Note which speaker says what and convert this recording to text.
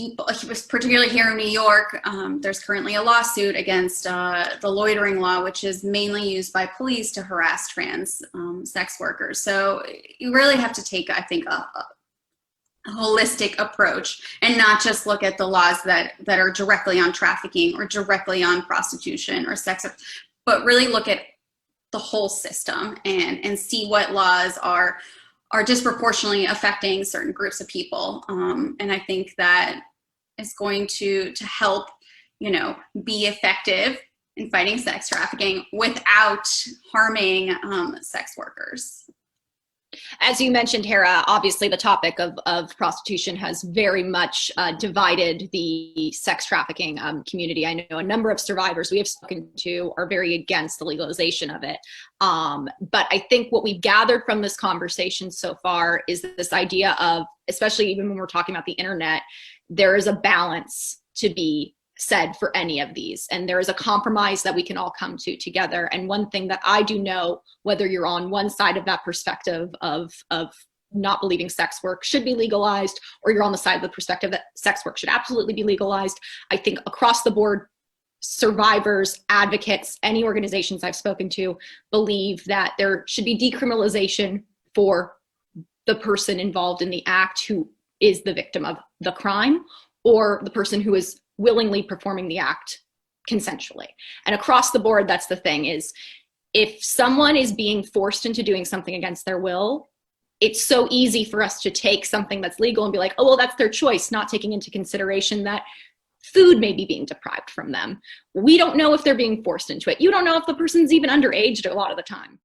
Speaker 1: people, particularly here in New York, there's currently a lawsuit against the loitering law, which is mainly used by police to harass trans sex workers. So you really have to take, I think, a holistic approach and not just look at the laws that are directly on trafficking or directly on prostitution or sex, but really look at the whole system and see what laws are disproportionately affecting certain groups of people. And I think that is going to help, be effective in fighting sex trafficking without harming sex workers.
Speaker 2: As you mentioned, Hera, obviously the topic of prostitution has very much divided the sex trafficking community. I know a number of survivors we have spoken to are very against the legalization of it. But I think what we've gathered from this conversation so far is this idea of, especially even when we're talking about the internet, there is a balance to be said for any of these, and there is a compromise that we can all come to together. And one thing that I do know, whether you're on one side of that perspective of not believing sex work should be legalized, or you're on the side of the perspective that sex work should absolutely be legalized, I think across the board, survivors, advocates, any organizations I've spoken to believe that there should be decriminalization for the person involved in the act who is the victim of the crime, or the person who is willingly performing the act consensually. And across the board, that's the thing, is if someone is being forced into doing something against their will, it's so easy for us to take something that's legal and be like, oh, well, that's their choice, not taking into consideration that food may be being deprived from them. We don't know if they're being forced into it. You don't know if the person's even underage a lot of the time.